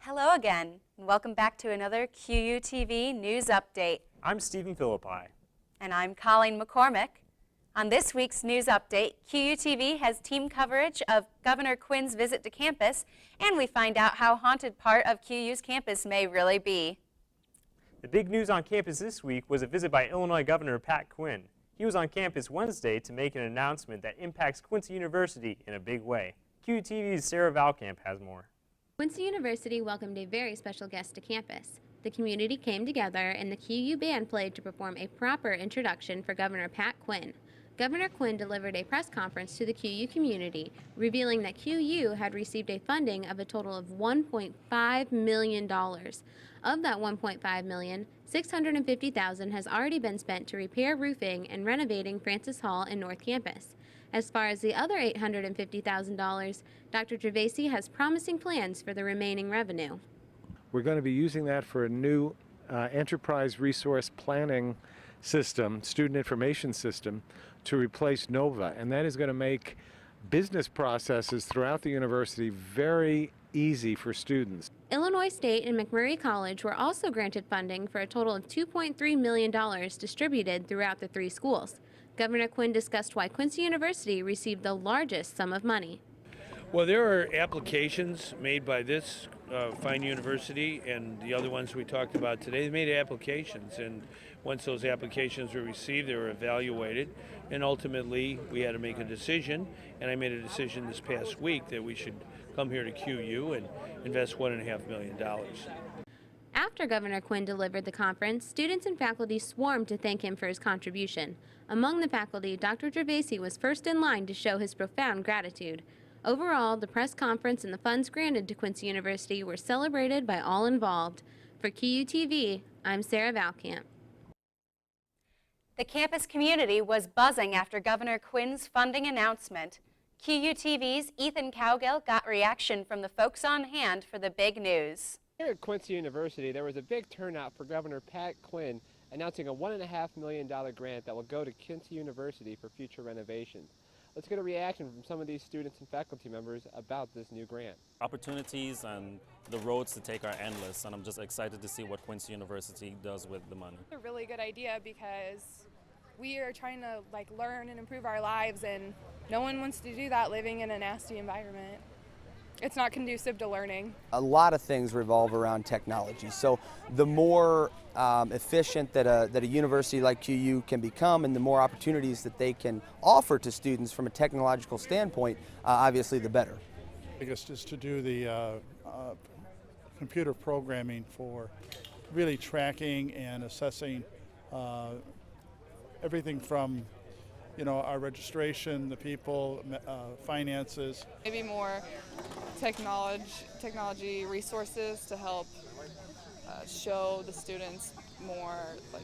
Hello again, and welcome back to another QUTV News Update. I'm Stephen Philippi. And I'm Colleen McCormick. On this week's News Update, QUTV has team coverage of Governor Quinn's visit to campus, and we find out how haunted part of QU's campus may really be. The big news on campus this week was a visit by Illinois Governor Pat Quinn. He was on campus Wednesday to make an announcement that impacts Quincy University in a big way. QUTV's Sarah Valkamp has more. Quincy University welcomed a very special guest to campus. The community came together and the QU band played to perform a proper introduction for Governor Pat Quinn. Governor Quinn delivered a press conference to the QU community, revealing that QU had received a funding of a total of $1.5 million. Of that $1.5 million, $650,000 has already been spent to repair roofing and renovating Francis Hall and North Campus. As far as the other $850,000, Dr. Gervasi has promising plans for the remaining revenue. We're going to be using that for a new enterprise resource planning system, student information system, to replace NOVA, and that is going to make business processes throughout the university very easy for students. Illinois State and McMurray College were also granted funding for a total of $2.3 million distributed throughout the three schools. Governor Quinn discussed why Quincy University received the largest sum of money. Well, there are applications made by this fine university and the other ones we talked about today. They made applications, and once those applications were received, they were evaluated, and ultimately we had to make a decision, and I made a decision this past week that we should come here to QU and invest $1.5 million. After Governor Quinn delivered the conference, students and faculty swarmed to thank him for his contribution. Among the faculty, Dr. Gervasi was first in line to show his profound gratitude. Overall, the press conference and the funds granted to Quincy University were celebrated by all involved. For QUTV, I'm Sarah Valkamp. The campus community was buzzing after Governor Quinn's funding announcement. QUTV's Ethan Cowgill got reaction from the folks on hand for the big news. Here at Quincy University, there was a big turnout for Governor Pat Quinn announcing a $1.5 million grant that will go to Quincy University for future renovations. Let's get a reaction from some of these students and faculty members about this new grant. Opportunities and the roads to take are endless, and I'm just excited to see what Quincy University does with the money. It's a really good idea because we are trying to learn and improve our lives, and no one wants to do that living in a nasty environment. It's not conducive to learning. A lot of things revolve around technology. So the more efficient that a university like QU can become and the more opportunities that they can offer to students from a technological standpoint, obviously the better. I guess just to do the computer programming for really tracking and assessing everything from our registration, the people, finances. Maybe more technology resources to help show the students more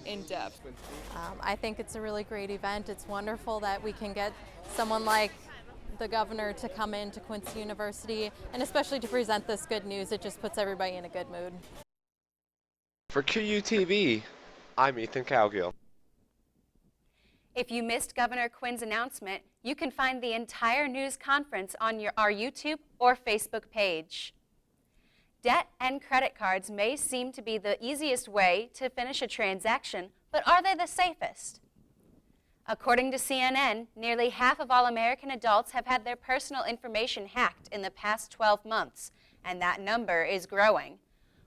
in depth. I think it's a really great event. It's wonderful that we can get someone like the governor to come into Quincy University, and especially to present this good news. It just puts everybody in a good mood. For QUTV, I'm Ethan Cowgill. If you missed Governor Quinn's announcement, you can find the entire news conference on our YouTube or Facebook page. Debt and credit cards may seem to be the easiest way to finish a transaction, but are they the safest? According to CNN, nearly half of all American adults have had their personal information hacked in the past 12 months, and that number is growing.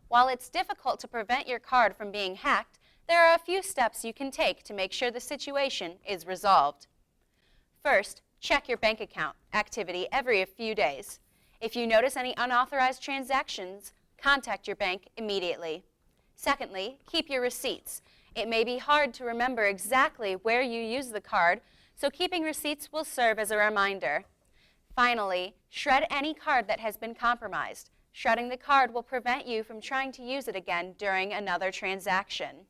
While it's difficult to prevent your card from being hacked, there are a few steps you can take to make sure the situation is resolved. First, check your bank account activity every few days. If you notice any unauthorized transactions, contact your bank immediately. Secondly, keep your receipts. It may be hard to remember exactly where you use the card, so keeping receipts will serve as a reminder. Finally, shred any card that has been compromised. Shredding the card will prevent you from trying to use it again during another transaction.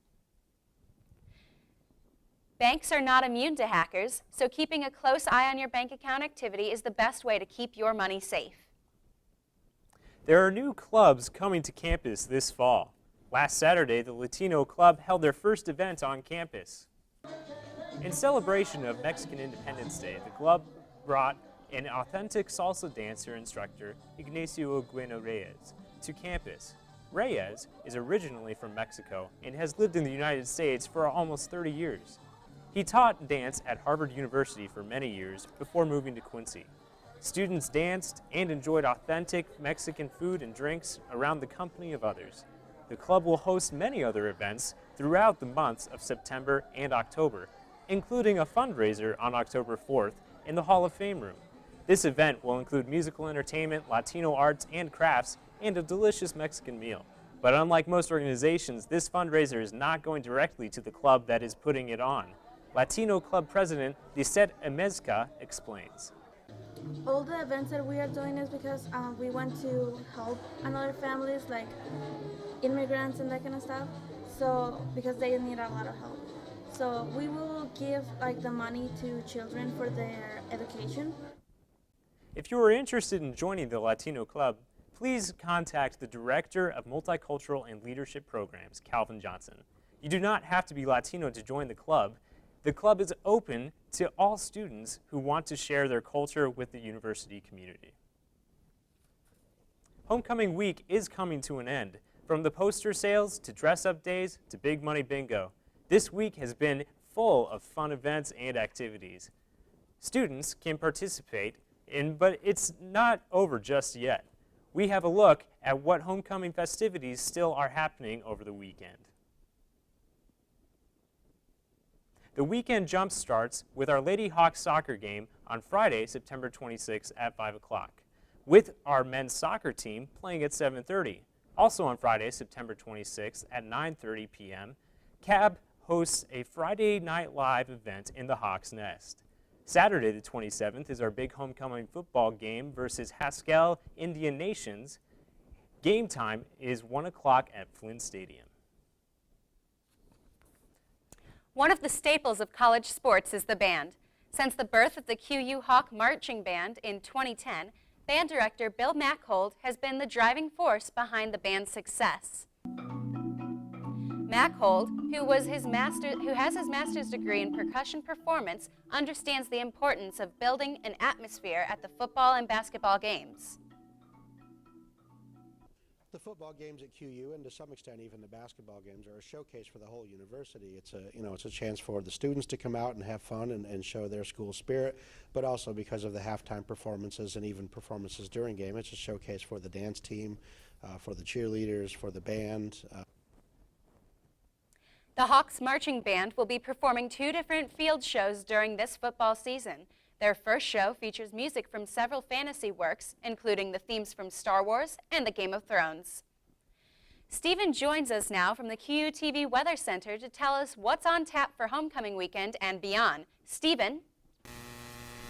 Banks are not immune to hackers, so keeping a close eye on your bank account activity is the best way to keep your money safe. There are new clubs coming to campus this fall. Last Saturday, the Latino Club held their first event on campus. In celebration of Mexican Independence Day, the club brought an authentic salsa dancer instructor, Ignacio Bueno Reyes, to campus. Reyes is originally from Mexico and has lived in the United States for almost 30 years. He taught dance at Harvard University for many years before moving to Quincy. Students danced and enjoyed authentic Mexican food and drinks around the company of others. The club will host many other events throughout the months of September and October, including a fundraiser on October 4th in the Hall of Fame room. This event will include musical entertainment, Latino arts and crafts, and a delicious Mexican meal. But unlike most organizations, this fundraiser is not going directly to the club that is putting it on. Latino Club President Lisette Emezca explains. All the events that we are doing is because we want to help another families like immigrants and that kind of stuff. So because they need a lot of help. So we will give like the money to children for their education. If you are interested in joining the Latino Club, please contact the Director of Multicultural and Leadership Programs, Calvin Johnson. You do not have to be Latino to join the club. The club is open to all students who want to share their culture with the university community. Homecoming week is coming to an end. From the poster sales to dress-up days to big money bingo, this week has been full of fun events and activities. Students can participate but it's not over just yet. We have a look at what homecoming festivities still are happening over the weekend. The weekend jump starts with our Lady Hawks soccer game on Friday, September 26th at 5 o'clock, with our men's soccer team playing at 7:30. Also on Friday, September 26th at 9:30 p.m., CAB hosts a Friday Night Live event in the Hawks Nest. Saturday the 27th is our big homecoming football game versus Haskell Indian Nations. Game time is 1 o'clock at Flynn Stadium. One of the staples of college sports is the band. Since the birth of the QU Hawk Marching Band in 2010, band director Bill MacHugh has been the driving force behind the band's success. MacHugh, who has his master's degree in percussion performance, understands the importance of building an atmosphere at the football and basketball games. The football games at QU, and to some extent even the basketball games, are a showcase for the whole university. It's a chance for the students to come out and have fun and show their school spirit, but also because of the halftime performances and even performances during game, it's a showcase for the dance team, for the cheerleaders, for the band. The Hawks Marching Band will be performing 2 different field shows during this football season. Their first show features music from several fantasy works, including the themes from Star Wars and the Game of Thrones. Stephen joins us now from the QUTV Weather Center to tell us what's on tap for homecoming weekend and beyond. Stephen?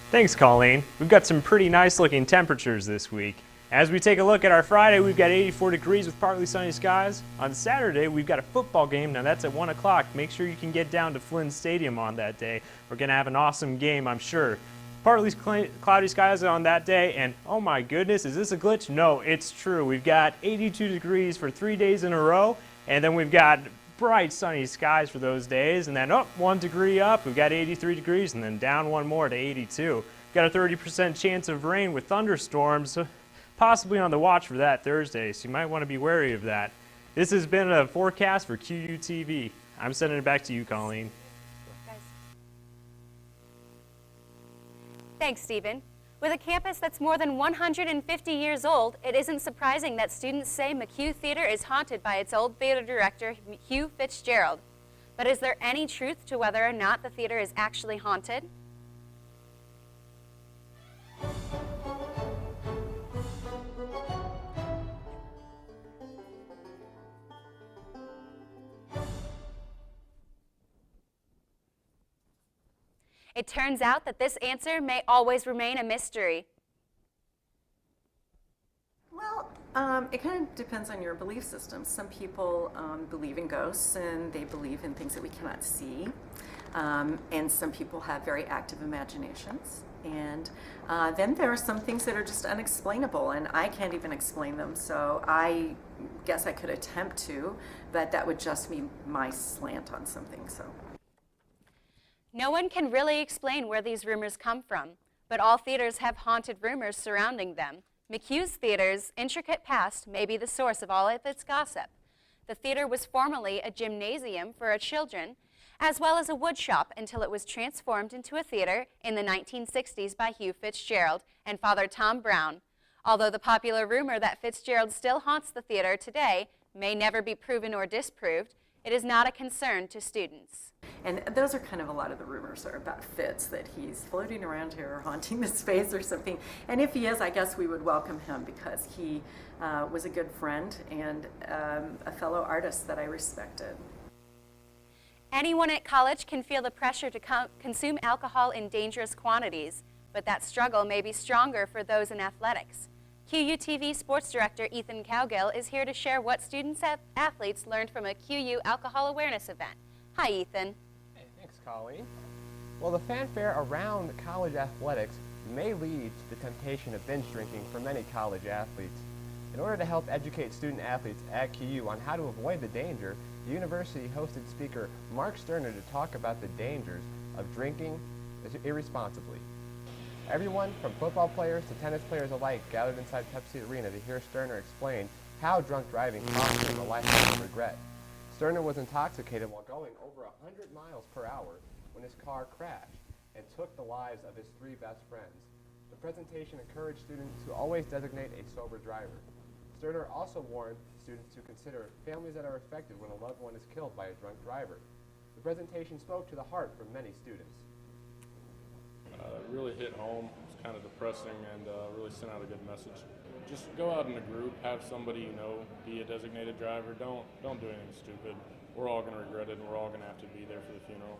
Thanks, Colleen. We've got some pretty nice looking temperatures this week. As we take a look at our Friday, we've got 84 degrees with partly sunny skies. On Saturday, we've got a football game. Now that's at 1 o'clock. Make sure you can get down to Flynn Stadium on that day. We're going to have an awesome game, I'm sure. Partly cloudy skies on that day, and oh my goodness, is this a glitch? No, it's true. We've got 82 degrees for 3 days in a row, and then we've got bright sunny skies for those days, and then up 1 degree up, we've got 83 degrees, and then down 1 more to 82. We've got a 30% chance of rain with thunderstorms, possibly on the watch for that Thursday, so you might want to be wary of that. This has been a forecast for QUTV. I'm sending it back to you, Colleen. Thanks, Stephen. With a campus that's more than 150 years old, it isn't surprising that students say MacHugh Theater is haunted by its old theater director, Hugh Fitzgerald. But is there any truth to whether or not the theater is actually haunted? It turns out that this answer may always remain a mystery. Well, it kind of depends on your belief system. Some people believe in ghosts and they believe in things that we cannot see. And some people have very active imaginations. And then there are some things that are just unexplainable, and I can't even explain them. So I guess I could attempt to, but that would just be my slant on something. So. No one can really explain where these rumors come from, but all theaters have haunted rumors surrounding them. MacHugh Theater's intricate past may be the source of all of its gossip. The theater was formerly a gymnasium for children, as well as a wood shop until it was transformed into a theater in the 1960s by Hugh Fitzgerald and Father Tom Brown. Although the popular rumor that Fitzgerald still haunts the theater today may never be proven or disproved, it is not a concern to students. And those are kind of a lot of the rumors are about Fitz, that he's floating around here haunting the space or something. And if he is, I guess we would welcome him because he was a good friend and a fellow artist that I respected. Anyone at college can feel the pressure to consume alcohol in dangerous quantities, but that struggle may be stronger for those in athletics. QU-TV Sports Director Ethan Cowgill is here to share what students and athletes learned from a QU alcohol awareness event. Hi, Ethan. Hey, thanks, Colleen. Well, the fanfare around college athletics may lead to the temptation of binge drinking for many college athletes. In order to help educate student athletes at QU on how to avoid the danger, the university hosted speaker Mark Sterner to talk about the dangers of drinking irresponsibly. Everyone from football players to tennis players alike gathered inside Pepsi Arena to hear Sterner explain how drunk driving cost him a lifetime of regret. Sterner was intoxicated while going over 100 miles per hour when his car crashed and took the lives of his 3 best friends. The presentation encouraged students to always designate a sober driver. Sterner also warned students to consider families that are affected when a loved one is killed by a drunk driver. The presentation spoke to the heart for many students. It really hit home. It's kind of depressing and really sent out a good message. Just go out in a group, have somebody you know be a designated driver. Don't do anything stupid. We're all going to regret it, and we're all going to have to be there for the funeral.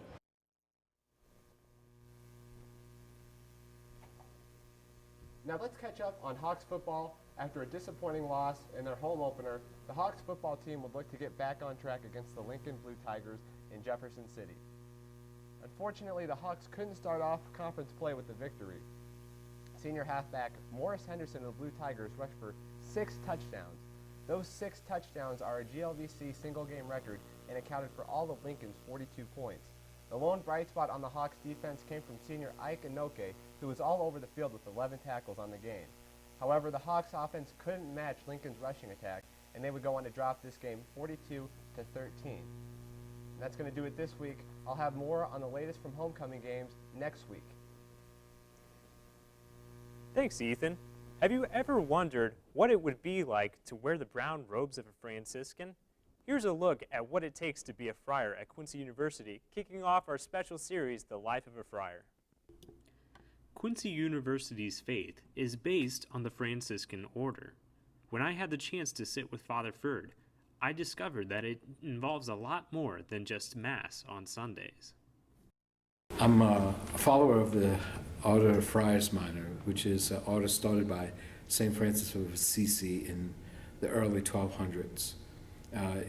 Now let's catch up on Hawks football. After a disappointing loss in their home opener, the Hawks football team would look to get back on track against the Lincoln Blue Tigers in Jefferson City. Unfortunately, the Hawks couldn't start off conference play with the victory. Senior halfback Morris Henderson of the Blue Tigers rushed for 6 touchdowns. Those 6 touchdowns are a GLVC single-game record and accounted for all of Lincoln's 42 points. The lone bright spot on the Hawks defense came from senior Ike Inoke, who was all over the field with 11 tackles on the game. However, the Hawks offense couldn't match Lincoln's rushing attack, and they would go on to drop this game 42-13. And that's going to do it this week. I'll have more on the latest from homecoming games next week. Thanks, Ethan. Have you ever wondered what it would be like to wear the brown robes of a Franciscan? Here's a look at what it takes to be a friar at Quincy University, kicking off our special series, The Life of a Friar. Quincy University's faith is based on the Franciscan order. When I had the chance to sit with Father Ferd, I discovered that it involves a lot more than just Mass on Sundays. I'm a follower of the Order of Friars Minor, which is an order started by St. Francis of Assisi in the early 1200s.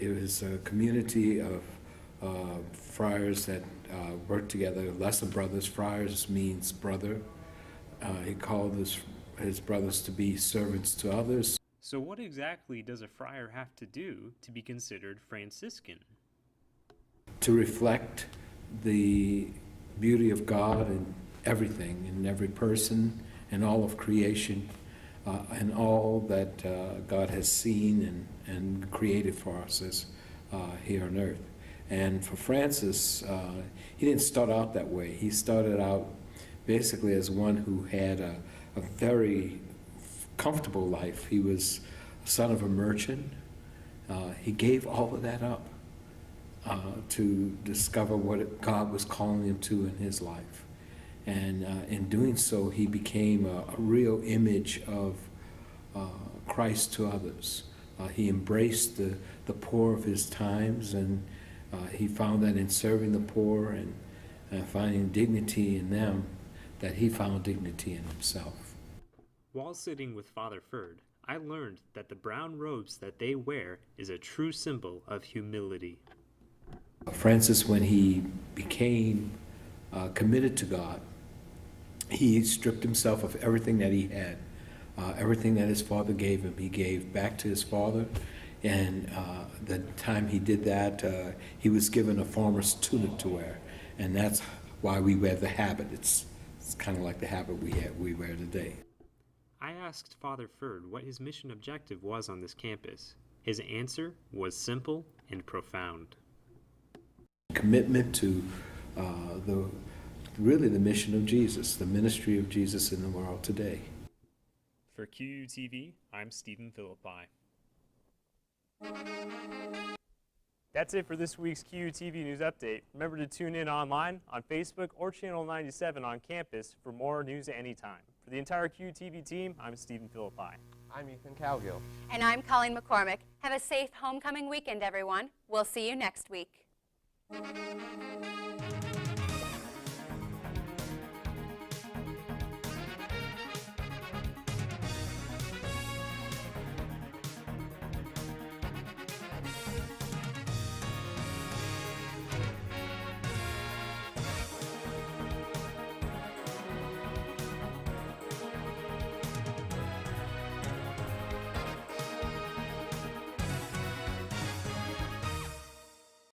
It was a community of friars that worked together, lesser brothers. Friars means brother. He called his brothers to be servants to others. So what exactly does a friar have to do to be considered Franciscan? To reflect the beauty of God in everything, in every person, in all of creation, and all that God has seen and created for us as here on earth. And for Francis, he didn't start out that way. He started out basically as one who had a very comfortable life. He was a son of a merchant. He gave all of that up to discover what God was calling him to in his life. And in doing so, he became a real image of Christ to others. He embraced the poor of his times, and he found that in serving the poor and finding dignity in them, that he found dignity in himself. While sitting with Father Ferd, I learned that the brown robes that they wear is a true symbol of humility. Francis, when he became committed to God, he stripped himself of everything that he had, everything that his father gave him. He gave back to his father, and the time he did that, he was given a farmer's tunic to wear, and that's why we wear the habit. It's kind of like the habit we wear today. I asked Father Ferd what his mission objective was on this campus. His answer was simple and profound. Commitment to really the mission of Jesus, the ministry of Jesus in the world today. For QUTV, I'm Stephen Philippi. That's it for this week's QUTV News Update. Remember to tune in online, on Facebook, or Channel 97 on campus for more news anytime. For the entire QUTV team, I'm Stephen Philippi. I'm Ethan Cowgill. And I'm Colleen McCormick. Have a safe homecoming weekend, everyone. We'll see you next week.